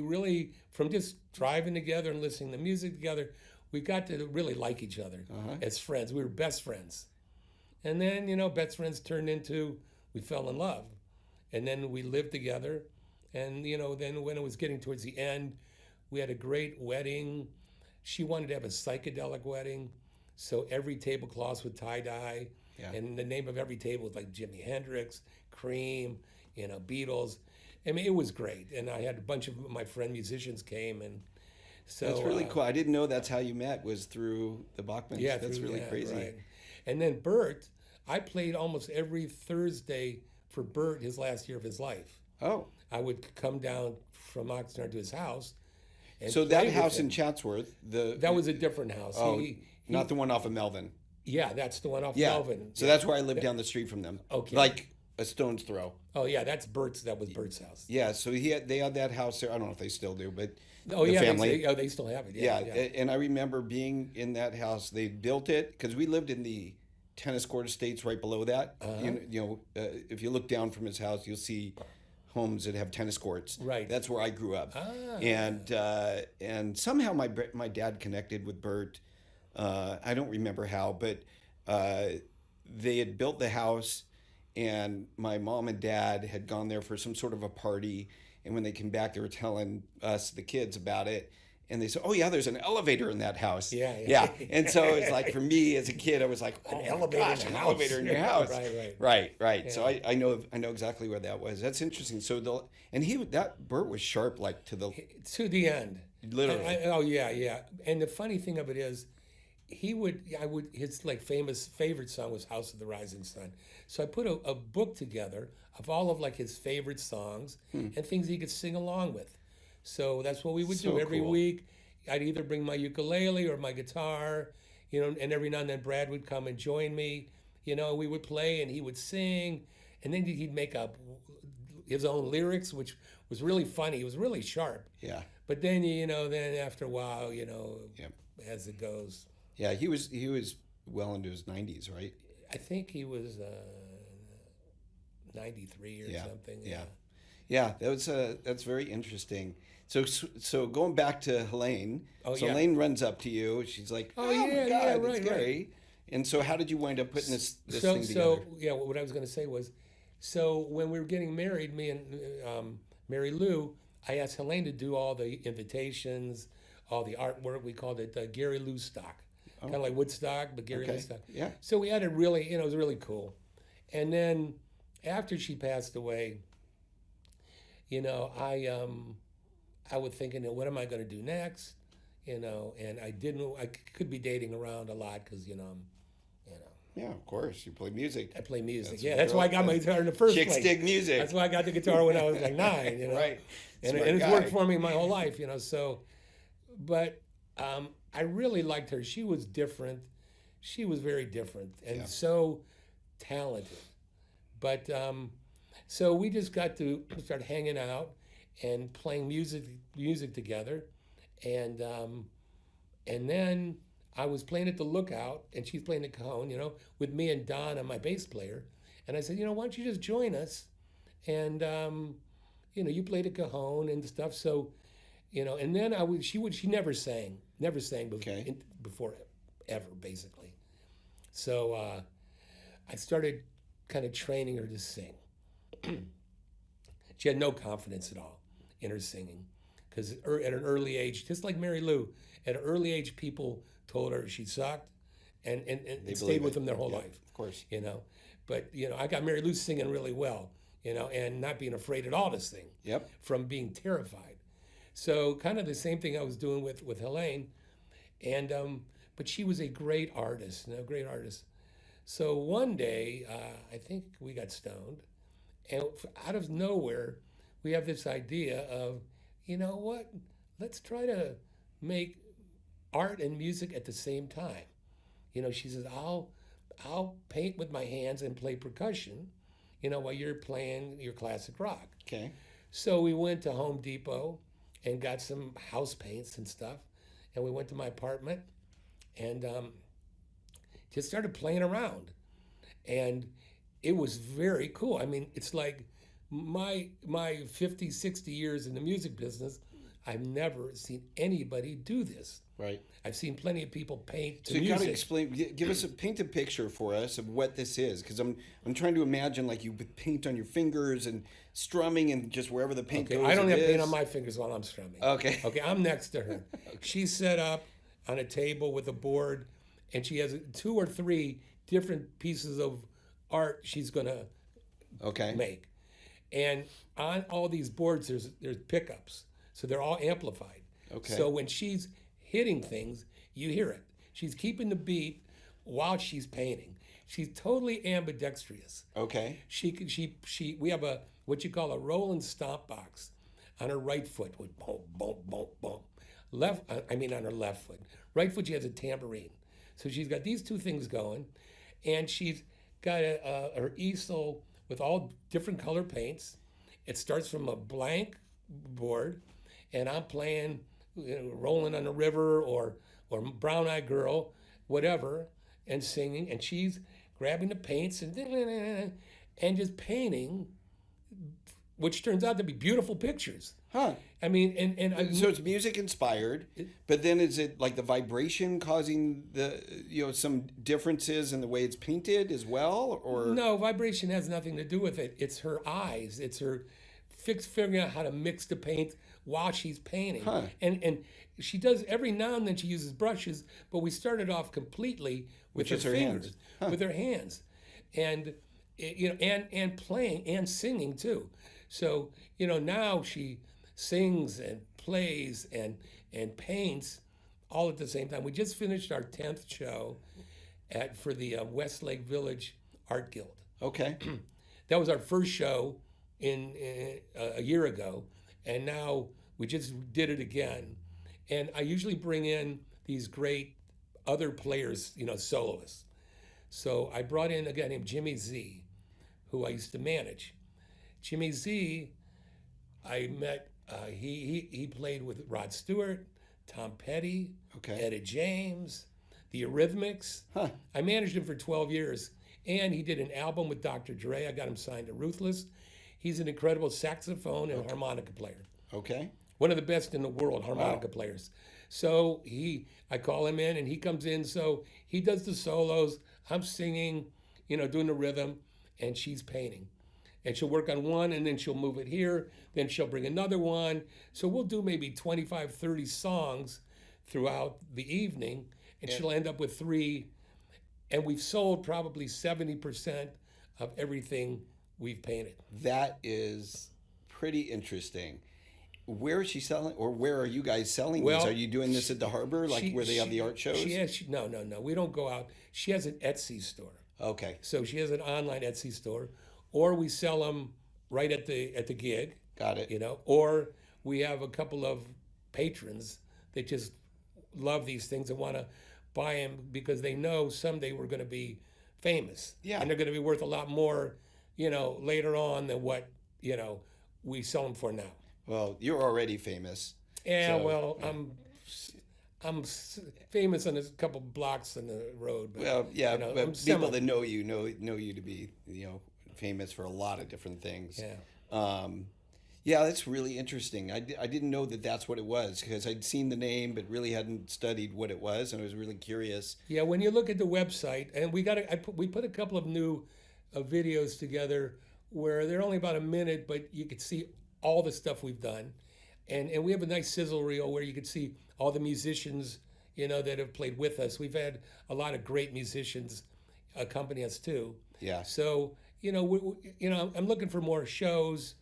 really, from just driving together and listening to music together, we got to really like each other as friends. We were best friends. And then, best friends turned into, we fell in love. And then we lived together. And, then when it was getting towards the end, we had a great wedding. She wanted to have a psychedelic wedding. So every tablecloth with tie-dye. Yeah. And the name of every table was like Jimi Hendrix, Cream, Beatles. I mean, it was great. And I had a bunch of my friend musicians came. And so That's really cool. I didn't know that's how you met, was through the Bachmans. Yeah, that's really crazy. Right. And then Bert, I played almost every Thursday for Bert his last year of his life. Oh. I would come down from Oxnard to his house. And So play that with house him. in Chatsworth, That was a different house. Oh, not the one off of Melvin. Yeah, that's the one off Yeah. Melvin. So that's where I lived down the street from them. Okay. Like a stone's throw. Oh yeah, that was Bert's house. Yeah. So they had that house there. I don't know if they still do, but Oh the yeah, family. they still have it. Yeah. And I remember being in that house. They built it because we lived in the tennis court estates right below that. If you look down from his house, you'll see homes that have tennis courts. Right. That's where I grew up. And somehow my dad connected with Bert. I don't remember how, but they had built the house, and my mom and dad had gone there for some sort of a party. And when they came back, they were telling us, the kids, about it. And they said, "Oh yeah, there's an elevator in that house." Yeah. And so it was like, for me as a kid, I was like, "Oh, an elevator in your house." Right. Yeah. So I know exactly where that was. That's interesting. So Bert was sharp, like to the end. Literally. Yeah. And the funny thing of it is, his like famous favorite song was House of the Rising Sun. So I put a book together of all of like his favorite songs and things he could sing along with. So that's what we would do every week. I'd either bring my ukulele or my guitar, and every now and then Brad would come and join me. We would play and he would sing, and then he'd make up his own lyrics, which was really funny. He was really sharp. Yeah. But then then after a while, as it goes. Yeah, he was well into his 90s, right? I think he was '93 or Yeah, something. yeah. Yeah, that's very interesting. So going back to Helane. Oh, so yeah. Helane runs up to you. She's like, Oh, "Oh yeah, my yeah, God, right, it's Gary." And so how did you wind up putting this thing together? So yeah, what I was going to say was, so when we were getting married, me and Mary Lou, I asked Helane to do all the invitations, all the artwork. We called it Gary Lou stock, kind of like Woodstock, but Gary Lou Okay, stock. yeah. So we had it really, it was really cool. And then after she passed away, I was thinking, what am I going to do next? And I could be dating around a lot because, Yeah, of course. You play music. I play music. That's That's why I got my guitar in the first Chicks place. dig music. That's why I got the guitar when I was like 9, Right. And Smart it's guy. worked for me my whole life, so, but I really liked her. She was different. She was very different and so talented. But so we just got to start hanging out and playing music together, and then I was playing at the Lookout, and she's playing the Cajon, with me and Donna, my bass player. And I said, why don't you just join us? And you played the Cajon and stuff. So, and then she never sang before ever, basically. So I started kind of training her to sing. She had no confidence at all in her singing, because at an early age, just like Mary Lou, at an early age, people told her she sucked, and stayed with them their whole life. Of course. But I got Mary Lou singing really well, and not being afraid at all to sing. Yep. From being terrified. So kind of the same thing I was doing with Helane, and but she was a great artist, great artist. So one day, I think we got stoned, and out of nowhere, we have this idea of, what? Let's try to make art and music at the same time. She says, I'll paint with my hands and play percussion, while you're playing your classic rock. Okay. So we went to Home Depot and got some house paints and stuff, and we went to my apartment and just started playing around. And it was very cool. I mean, it's like my 50, 60 years in the music business, I've never seen anybody do this. Right. I've seen plenty of people paint to So you music. got to explain, give us paint a picture for us of what this is, because I'm trying to imagine like you paint on your fingers and strumming and just wherever the paint goes. I don't it have paint is. on my fingers while I'm strumming. Okay. Okay, I'm next to her. She's set up on a table with a board, and she has 2 or 3 different pieces of art she's gonna make. And on all these boards, there's pickups, so they're all amplified. Okay. So when she's hitting things, you hear it. She's keeping the beat while she's painting. She's totally ambidextrous. Okay. We have what you call a roll and stomp box on her right foot with boom, boom, boom, boom. On her left foot. Right foot, she has a tambourine. So she's got these 2 things going, and she's got her easel with all different color paints. It starts from a blank board, and I'm playing Rolling on the River or Brown Eyed Girl, whatever, and singing, and she's grabbing the paints and just painting, which turns out to be beautiful pictures. Huh. I mean, So it's music inspired, but then is it like the vibration causing the some differences in the way it's painted as well, or no, vibration has nothing to do with it. It's her eyes. It's her figuring out how to mix the paint while she's painting. Huh. And she does every now and then. She uses brushes, but we started off completely with her just her fingers, hands. Huh. with her hands, and and playing and singing too. So now she sings and plays and paints all at the same time. We just finished our 10th show for the Westlake Village Art Guild. Okay. That was our first show in a year ago, and now we just did it again. And I usually bring in these great other players, soloists. So I brought in a guy named Jimmy Z, who I used to manage. Jimmy Z, I met. He played with Rod Stewart, Tom Petty, Okay. Etta James, the Eurythmics. Huh. I managed him for 12 years, And he did an album with Dr. Dre. I got him signed to Ruthless. He's an incredible saxophone and harmonica player. Okay. One of the best in the world harmonica players. So I call him in and he comes in. So he does the solos. I'm singing, doing the rhythm, and she's painting. And she'll work on one and then she'll move it here. Then she'll bring another one. So we'll do maybe 25, 30 songs throughout the evening, and she'll end up with 3. And we've sold probably 70% of everything we've painted. That is pretty interesting. Where is she selling, or where are you guys selling Well, these? Are you doing this at the Harbor, where they have the art shows? No. We don't go out. She has an Etsy store. Okay. So she has an online Etsy store, or we sell them right at the gig. Got it. Or we have a couple of patrons that just love these things and want to buy them because they know someday we're going to be famous. Yeah. And they're going to be worth a lot more, later on than what, we sell them for now. Well, you're already famous. Yeah, so, well, I'm famous on a couple blocks on the road. But, well, yeah, but people that know you to be, famous for a lot of different things. Yeah. Yeah, that's really interesting. I didn't know that that's what it was, because I'd seen the name but really hadn't studied what it was, and I was really curious. Yeah, when you look at the website, and we put a couple of new videos together where they're only about a minute, but you could see all the stuff we've done, and we have a nice sizzle reel where you can see all the musicians that have played with us. We've had a lot of great musicians accompany us too. Yeah. So I'm looking for more shows.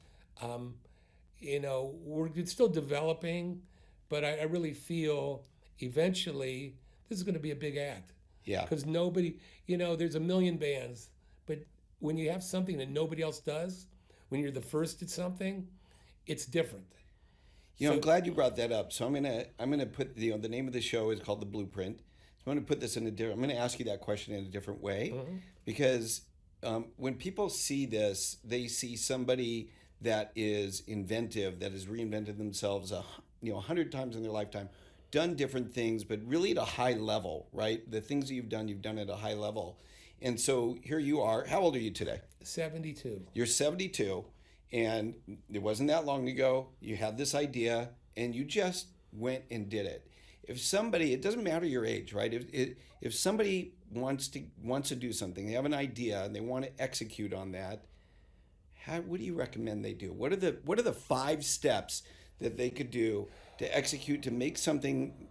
We're still developing, but I really feel eventually this is going to be a big act. Yeah. Because nobody, there's a million bands, but when you have something that nobody else does, when you're the first at something, it's different. I'm glad you brought that up. So I'm gonna put the name of the show is called The Blueprint. So I'm gonna put this I'm gonna ask you that question in a different way, because when people see this, they see somebody that is inventive, that has reinvented themselves 100 times in their lifetime, done different things, but really at a high level, right? The things that you've done at a high level. And so here you are. How old are you today? 72. You're 72, and it wasn't that long ago. You had this idea, and you just went and did it. If somebody, it doesn't matter your age, right? If somebody wants to do something, they have an idea, and they want to execute on that, what do you recommend they do? What are the 5 steps that they could do to execute, to make something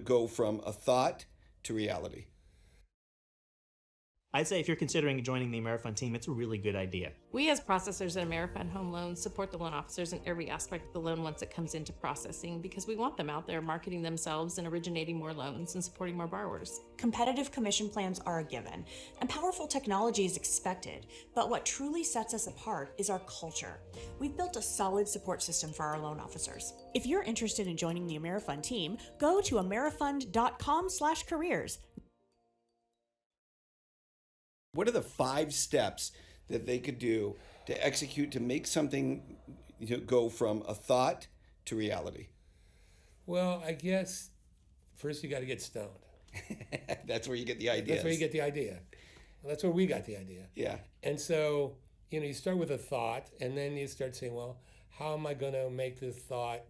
go from a thought to reality? I'd say if you're considering joining the AmeriFund team, it's a really good idea. We as processors at AmeriFund Home Loans support the loan officers in every aspect of the loan once it comes into processing, because we want them out there marketing themselves and originating more loans and supporting more borrowers. Competitive commission plans are a given, and powerful technology is expected, but what truly sets us apart is our culture. We've built a solid support system for our loan officers. If you're interested in joining the AmeriFund team, go to amerifund.com/careers. What are the 5 steps that they could do to execute, to make something go from a thought to reality? Well, I guess first you got to get stoned. That's where you get the ideas. That's where you get the idea. Well, that's where we got the idea. Yeah. And so, you start with a thought, and then you start saying, well, how am I going to make this thought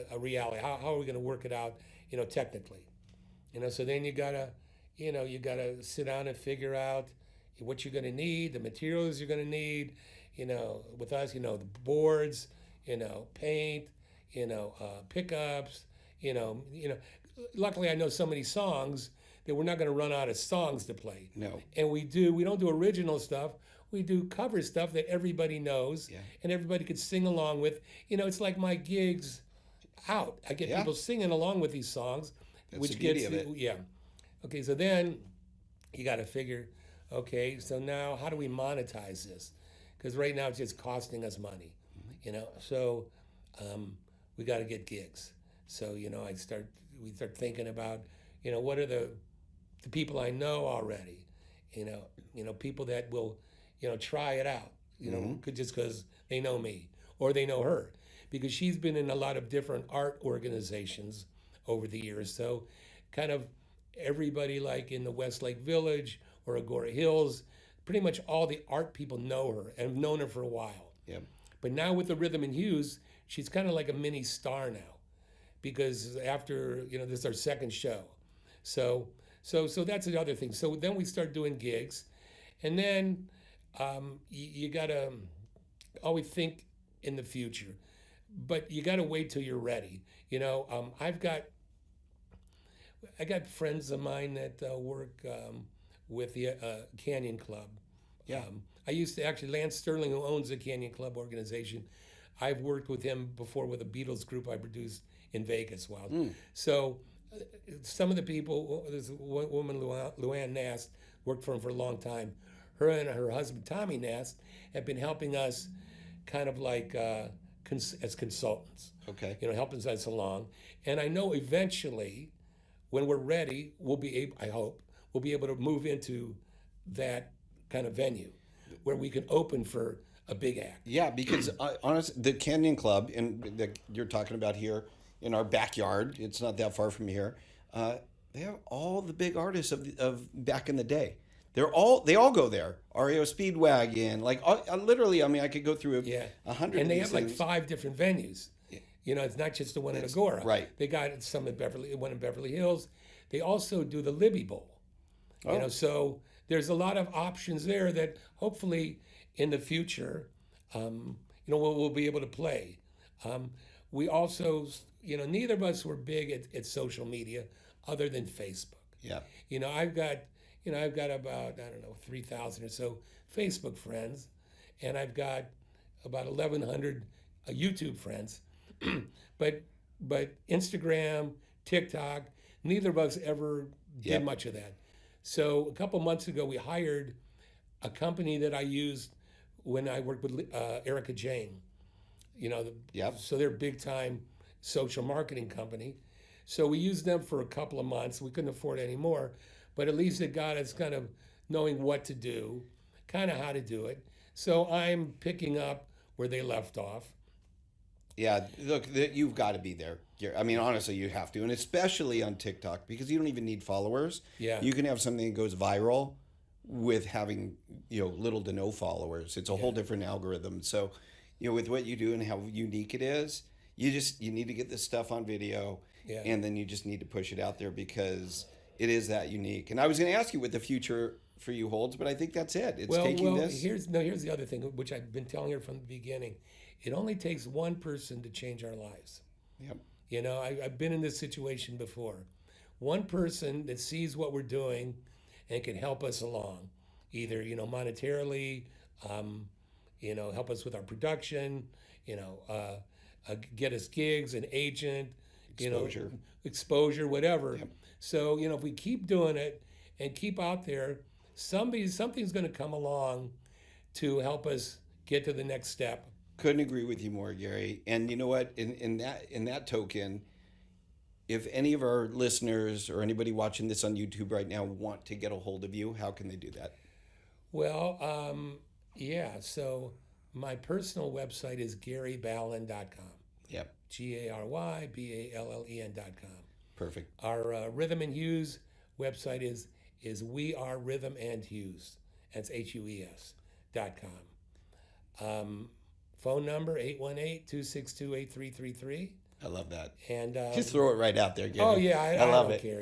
a reality? How are we going to work it out, technically? So then you got to sit down and figure out what you're going to need, the materials you're going to need, with us, the boards, paint, pickups, luckily I know so many songs that we're not going to run out of songs to play. No. And we don't do original stuff. We do cover stuff that everybody knows and everybody could sing along with. It's like my gigs out. I get people singing along with these songs. That's the beauty of it. Yeah. Okay, so then you got to figure, okay, so now how do we monetize this? Because right now it's just costing us money, So we got to get gigs. So we start thinking about, what are the people I know already, people that will, try it out, just because they know me or they know her, because she's been in a lot of different art organizations over the years. So kind of everybody like in the Westlake Village or Agora Hills. Pretty much all the art people know her and have known her for a while. Yeah. But now with the Rhythm and Hues, she's kind of like a mini star now, because after this is our second show, so that's the other thing. So then we start doing gigs, and then you gotta always think in the future, but you gotta wait till you're ready. I got friends of mine that work with the Canyon Club. Yeah. I used to actually, Lance Sterling, who owns the Canyon Club organization, I've worked with him before with a Beatles group I produced in Vegas. So some of the people, there's one woman, Luann Nast, worked for him for a long time. Her and her husband, Tommy Nast, have been helping us kind of like as consultants. Okay. Helping us along. And I know eventually, when we're ready, we'll be able, I hope, we'll be able to move into that kind of venue where we can open for a big act. Yeah, because honestly, the Canyon Club, you're talking about here in our backyard, it's not that far from here, they have all the big artists of back in the day. They all go there. REO Speedwagon, literally, I mean, I could go through 100 And they of these have like things. 5 different venues. It's not just the one in Agora. Right. They got some in one in Beverly Hills. They also do the Libby Bowl. So there's a lot of options there that hopefully in the future, we'll be able to play. We also, neither of us were big at social media other than Facebook. Yeah. I've got about, 3,000 or so Facebook friends, and I've got about 1,100 YouTube friends. but Instagram, TikTok, neither of us ever did much of that. So a couple months ago, we hired a company that I used when I worked with Erica Jane. So they're a big time social marketing company. So we used them for a couple of months. We couldn't afford any more, but at least it got us kind of knowing what to do, kind of how to do it. So I'm picking up where they left off. Yeah, look, you've got to be there. I mean, honestly, you have to, and especially on TikTok, because you don't even need followers. Yeah. You can have something that goes viral with having, little to no followers. It's a whole different algorithm. So, with what you do and how unique it is, you need to get this stuff on video, and then you just need to push it out there because it is that unique. And I was going to ask you what the future for you holds, but I think that's it. It's taking this. Here's the other thing, which I've been telling her from the beginning. It only takes one person to change our lives. Yep. I've been in this situation before. One person that sees what we're doing and can help us along, either monetarily, help us with our production, get us gigs, an agent, exposure, whatever. Yep. So if we keep doing it and keep out there, something's going to come along to help us get to the next step. Couldn't agree with you more, Gary. And you know what? In that token, if any of our listeners or anybody watching this on YouTube right now want to get a hold of you, how can they do that? Well, so my personal website is GaryBallen.com. Yep. GaryBallen.com. Perfect. Our Rhythm and Hues website is We Are Rhythm and Hues. That's HUES.com. Phone number 818-262-8333. I love that. And just throw it right out there, Gary. Oh yeah, I love don't it. care,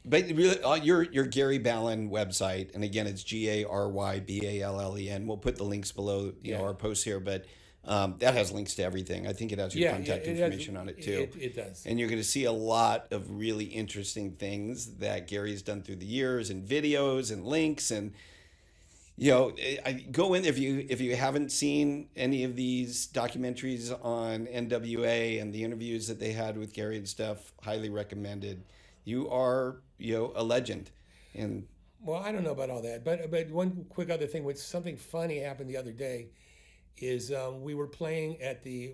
But really, your Gary Ballen website, and again, it's GaryBallen. We'll put the links below, our posts here, but that has links to everything. I think it has your contact information on it too. It does. And you're going to see a lot of really interesting things that Gary's done through the years, and videos and links, and I go in if you haven't seen any of these documentaries on NWA and the interviews that they had with Gary and stuff, highly recommended. You are a legend. And well, I don't know about all that, but one quick other thing, which something funny happened the other day, is we were playing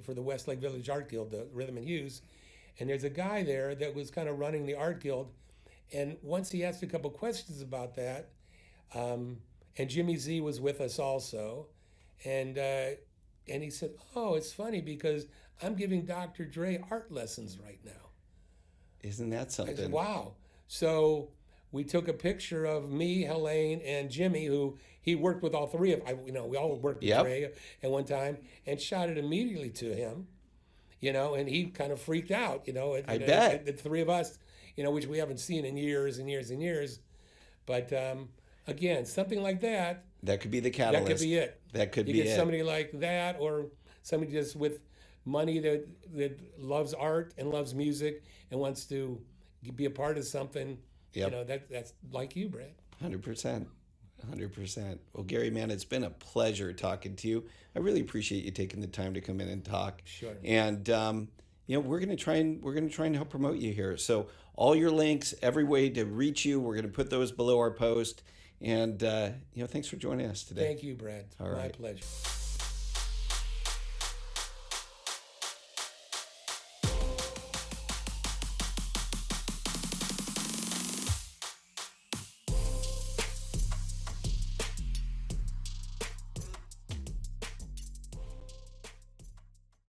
for the Westlake Village Art Guild, the Rhythm and Hues, and there's a guy there that was kind of running the art guild, and once he asked a couple questions about that. And Jimmy Z was with us also, and he said, "Oh, it's funny because I'm giving Dr. Dre art lessons right now." Isn't that something? I said, "Wow!" So we took a picture of me, Helane, and Jimmy, who he worked with all three of. We all worked with Trey at one time, and shot it immediately to him. And he kind of freaked out. I bet the three of us, which we haven't seen in years and years and years. But again, something like that. That could be the catalyst. That could be it. That could you be get it. somebody like that, or somebody just with money that loves art and loves music and wants to be a part of something. Yep. That's like you, Brad. 100%. 100%. Well, Gary, man, it's been a pleasure talking to you. I really appreciate you taking the time to come in and talk. Sure. And we're gonna try and help promote you here. So all your links, every way to reach you, we're gonna put those below our post. And thanks for joining us today. Thank you, Brad. All My right. pleasure.